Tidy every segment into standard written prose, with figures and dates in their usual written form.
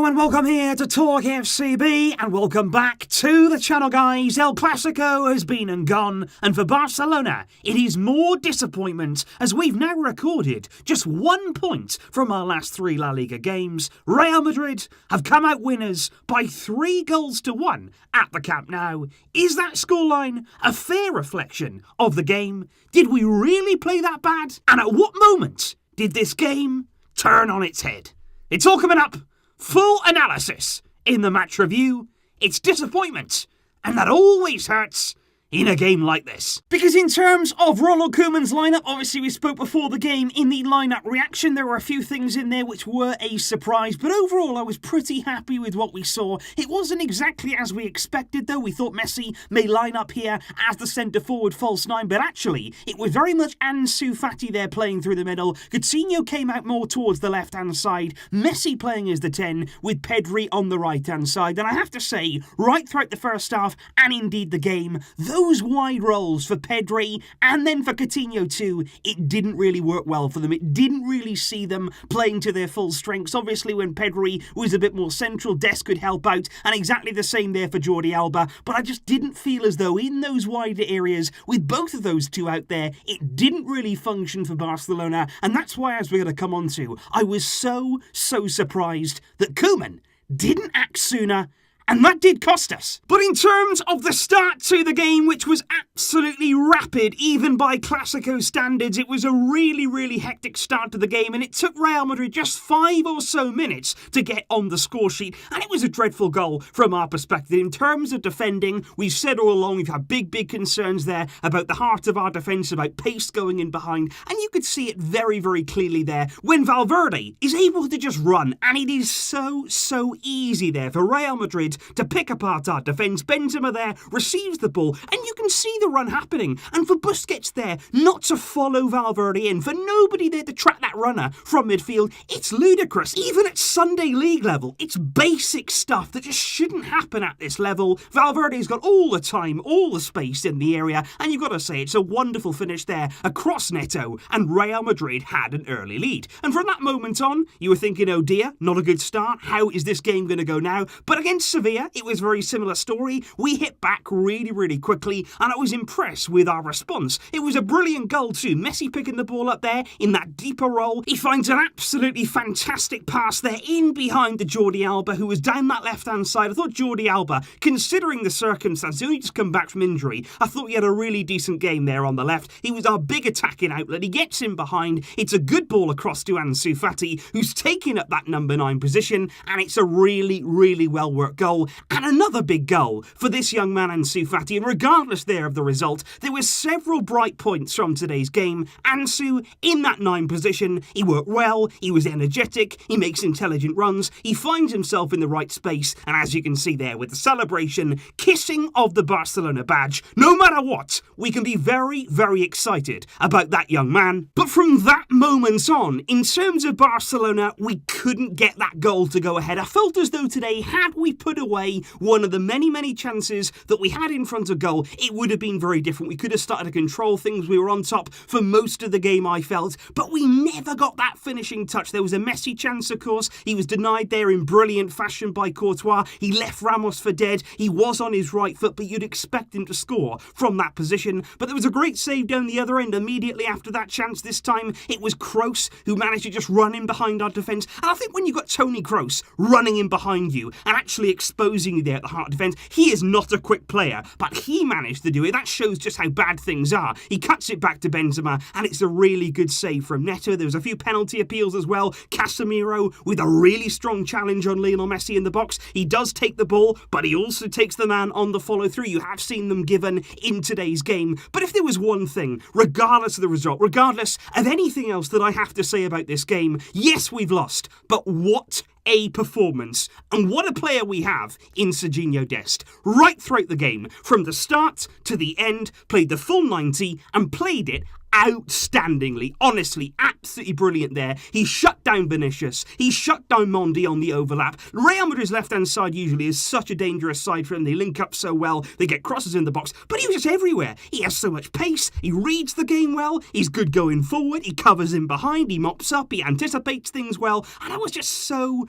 and welcome here to Talk FCB, and welcome back to the channel, guys. El Clasico has been and gone, and for Barcelona, it is more disappointment as we've now recorded just 1 point from our last 3 La Liga games. Real Madrid have come out winners by 3-1 at the Camp Nou. Is that scoreline a fair reflection of the game? Did we really play that bad? And at what moment did this game turn on its head? It's all coming up. Full analysis in the match review. It's disappointment, and that always hurts in a game like this. Because in terms of Ronald Koeman's lineup, obviously we spoke before the game in the lineup reaction, there were a few things in there which were a surprise, but overall I was pretty happy with what we saw. It wasn't exactly as we expected though. We thought Messi may line up here as the centre forward false 9, but actually it was very much Ansu Fati there playing through the middle. Coutinho came out more towards the left hand side, Messi playing as the 10 with Pedri on the right hand side. And I have to say, right throughout the first half and indeed the game, those wide roles for Pedri and then for Coutinho too, it didn't really work well for them. It didn't really see them playing to their full strengths. Obviously when Pedri was a bit more central, Des could help out, and exactly the same there for Jordi Alba, but I just didn't feel as though in those wider areas with both of those two out there, it didn't really function for Barcelona. And that's why, as we're going to come on to, I was so surprised that Koeman didn't act sooner. And that did cost us. But in terms of the start to the game, which was absolutely rapid, even by Clasico standards, it was a really hectic start to the game, and it took Real Madrid just 5 or so minutes to get on the score sheet, and it was a dreadful goal from our perspective. In terms of defending, we've said all along we've had big concerns there about the heart of our defence, about pace going in behind, and you could see it very clearly there when Valverde is able to just run, and it is so easy there for Real Madrid to pick apart our defence. Benzema there receives the ball, and you can see the run happening. And for Busquets there not to follow Valverde in, for nobody there to track that runner from midfield, it's ludicrous. Even at Sunday League level, it's basic stuff that just shouldn't happen at this level. Valverde's got all the time, all the space in the area, and you've got to say it's a wonderful finish there across Neto, and Real Madrid had an early lead. And from that moment on, you were thinking, oh dear, not a good start. How is this game going to go now? But against Sevilla, it was a very similar story. We hit back really quickly, and I was impressed with our response. It was a brilliant goal too. Messi picking the ball up there in that deeper role. He finds an absolutely fantastic pass there in behind the Jordi Alba, who was down that left-hand side. I thought Jordi Alba, considering the circumstances, he only just come back from injury, I thought he had a really decent game there on the left. He was our big attacking outlet. He gets in behind. It's a good ball across to Ansu Fati, who's taking up that number 9 position, and it's a really well-worked goal. And another big goal for this young man Ansu Fati, and regardless there of the result, there were several bright points from today's game. Ansu in that 9 position, he worked well, he was energetic, he makes intelligent runs, he finds himself in the right space, and as you can see there with the celebration, kissing of the Barcelona badge, no matter what, we can be very excited about that young man. But from that moment on, in terms of Barcelona, we couldn't get that goal to go ahead. I felt as though today, had we put away one of the many chances that we had in front of goal, it would have been very different. We could have started to control things. We were on top for most of the game, I felt, but we never got that finishing touch. There was a Messi chance, of course. He was denied there in brilliant fashion by Courtois. He left Ramos for dead. He was on his right foot, but you'd expect him to score from that position. But there was a great save down the other end immediately after that chance. This time it was Kroos who managed to just run in behind our defence. And I think when you've got Toni Kroos running in behind you and actually exposing you there at the heart of defence, he is not a quick player, but he managed to do it. That shows just how bad things are. He cuts it back to Benzema, and it's a really good save from Neto. There was a few penalty appeals as well. Casemiro with a really strong challenge on Lionel Messi in the box. He does take the ball, but he also takes the man on the follow through. You have seen them given in today's game. But if there was one thing, regardless of the result, regardless of anything else that I have to say about this game, yes, we've lost, but what a performance, and what a player we have in Serginho Dest. Right throughout the game, from the start to the end, played the full 90 and played it outstandingly. Honestly, absolutely brilliant there. He shut down Vinicius. He shut down Mondi on the overlap. Real Madrid's left-hand side usually is such a dangerous side for him. They link up so well. They get crosses in the box. But he was just everywhere. He has so much pace. He reads the game well. He's good going forward. He covers in behind. He mops up. He anticipates things well. And I was just so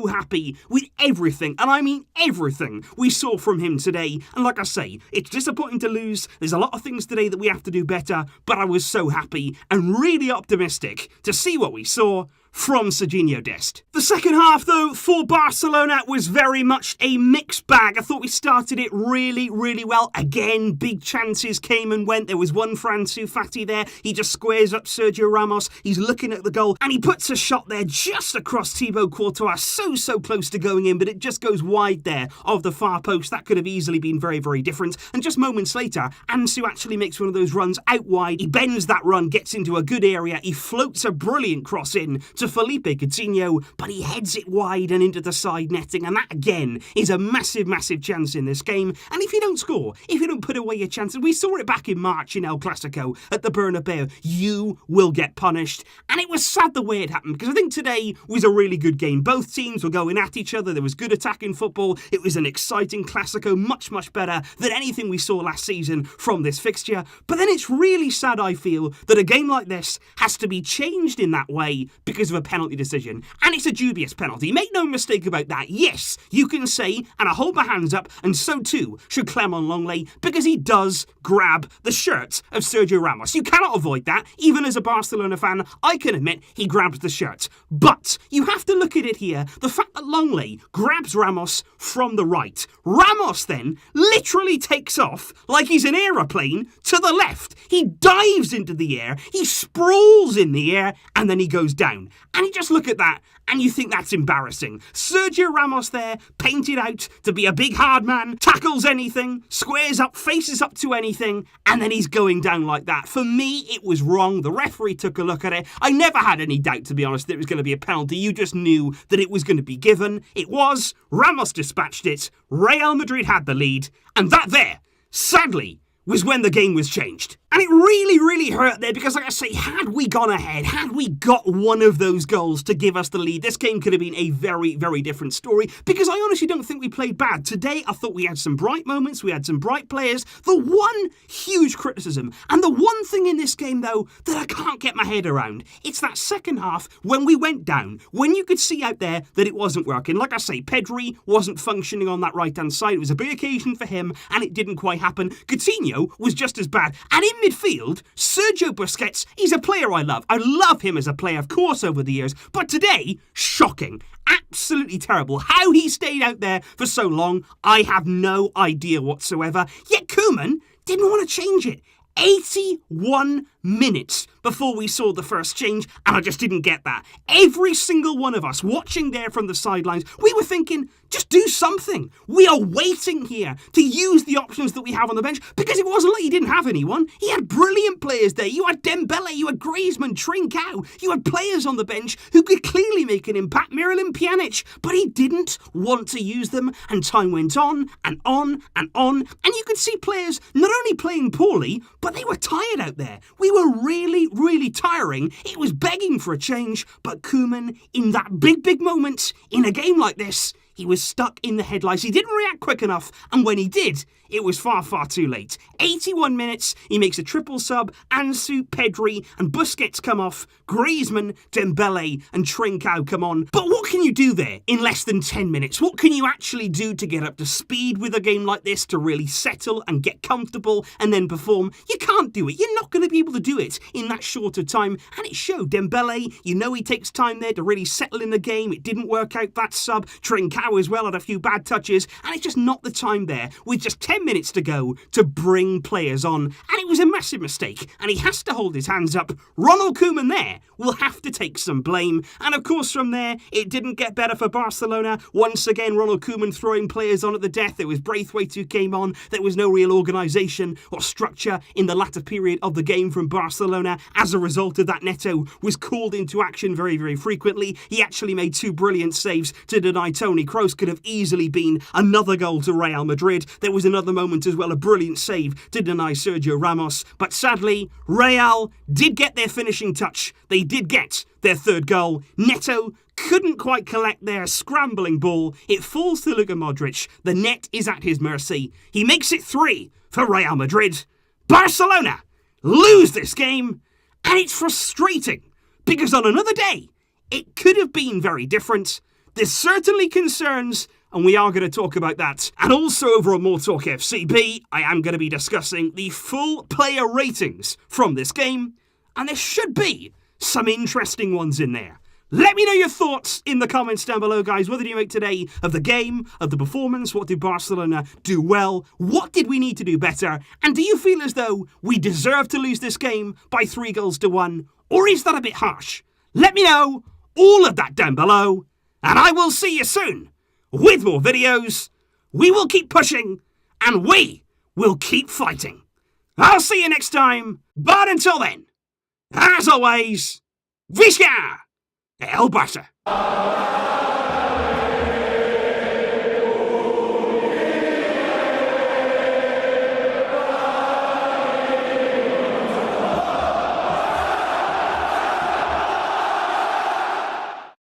happy with everything. And I mean everything we saw from him today. And like I say, it's disappointing to lose. There's a lot of things today that we have to do better. But I was so happy and really optimistic to see what we saw from Serginho Dest. The second half, though, for Barcelona was very much a mixed bag. I thought we started it really well. Again, big chances came and went. There was one for Ansu Fati there. He just squares up Sergio Ramos. He's looking at the goal, and he puts a shot there just across Thibaut Courtois. So close to going in, but it just goes wide there of the far post. That could have easily been very different. And just moments later, Ansu actually makes one of those runs out wide. He bends that run, gets into a good area. He floats a brilliant cross in to Felipe Coutinho, but he heads it wide and into the side netting, and that again is a massive chance in this game. And if you don't score, if you don't put away your chances, we saw it back in March in El Clasico at the Bernabeu, you will get punished. And it was sad the way it happened, because I think today was a really good game. Both teams were going at each other. There was good attacking football. It was an exciting Clasico, much better than anything we saw last season from this fixture. But then it's really sad, I feel, that a game like this has to be changed in that way because of a penalty decision. And it's a dubious penalty. Make no mistake about that. Yes, you can say, and I hold my hands up, and so too should Clement Longley, because he does grab the shirt of Sergio Ramos. You cannot avoid that. Even as a Barcelona fan, I can admit he grabs the shirt. But you have to look at it here. The fact that Longley grabs Ramos from the right. Ramos then literally takes off like he's an aeroplane to the left. He dives into the air. He sprawls in the air, and then he goes down. And you just look at that and you think that's embarrassing. Sergio Ramos there, painted out to be a big hard man, tackles anything, squares up, faces up to anything, and then he's going down like that. For me, it was wrong. The referee took a look at it. I never had any doubt, to be honest, that it was going to be a penalty. You just knew that it was going to be given. It was. Ramos dispatched it. Real Madrid had the lead. And that there, sadly, was when the game was changed. And it really hurt there because, like I say, had we gone ahead, had we got one of those goals to give us the lead, this game could have been a very different story, because I honestly don't think we played bad. Today, I thought we had some bright moments, we had some bright players. The one huge criticism, and the one thing in this game, though, that I can't get my head around, it's that second half when we went down, when you could see out there that it wasn't working. Like I say, Pedri wasn't functioning on that right-hand side. It was a big occasion for him, and it didn't quite happen. Coutinho was just as bad. And in midfield, Sergio Busquets, he's a player I love. I love him as a player, of course, over the years. But today, shocking. Absolutely terrible. How he stayed out there for so long, I have no idea whatsoever. Yet Koeman didn't want to change it. 81 minutes before we saw the first change, and I just didn't get that. Every single one of us watching there from the sidelines, we were thinking, just do something. We are waiting here to use the options that we have on the bench, because it wasn't like he didn't have anyone. He had brilliant players there. You had Dembele, you had Griezmann, Trincao. You had players on the bench who could clearly make an impact, Miralem Pjanic, but he didn't want to use them, and time went on and on and on, and you could see players not only playing poorly, but they were tired out there. We were really tiring. It was begging for a change, but Koeman, in that big moment, in a game like this, he was stuck in the headlights. He didn't react quick enough, and when he did, it was far too late. 81 minutes, he makes a triple sub. Ansu, Pedri, and Busquets come off. Griezmann, Dembele, and Trincao come on. But what can you do there in less than 10 minutes? What can you actually do to get up to speed with a game like this, to really settle and get comfortable and then perform? You can't do it. You're not going to be able to do it in that shorter time. And it showed. Dembele, you know he takes time there to really settle in the game. It didn't work out, that sub. Trincao as well had a few bad touches, and it's just not the time there with just 10 minutes to go to bring players on. And it was a massive mistake, and he has to hold his hands up. Ronald Koeman there will have to take some blame. And of course from there, it didn't get better for Barcelona. Once again, Ronald Koeman throwing players on at the death. There was Braithwaite who came on. There was no real organisation or structure in the latter period of the game from Barcelona. As a result of that, Neto was called into action very frequently. He actually made two brilliant saves to deny Toni Kroos could have easily been another goal to Real Madrid. There was another the moment as well, a brilliant save to deny Sergio Ramos. But sadly, Real did get their finishing touch. They did get their third goal. Neto couldn't quite collect their scrambling ball. It falls to Luka Modric. The net is at his mercy. He makes it 3 for Real Madrid. Barcelona lose this game, and it's frustrating because on another day, it could have been very different. There's certainly concerns, and we are going to talk about that. And also over on More Talk FCB, I am going to be discussing the full player ratings from this game, and there should be some interesting ones in there. Let me know your thoughts in the comments down below, guys. What did you make today of the game, of the performance? What did Barcelona do well? What did we need to do better? And do you feel as though we deserve to lose this game by 3-1? Or is that a bit harsh? Let me know all of that down below. And I will see you soon with more videos. We will keep pushing and we will keep fighting. I'll see you next time. But until then, as always, Visca! El Barça.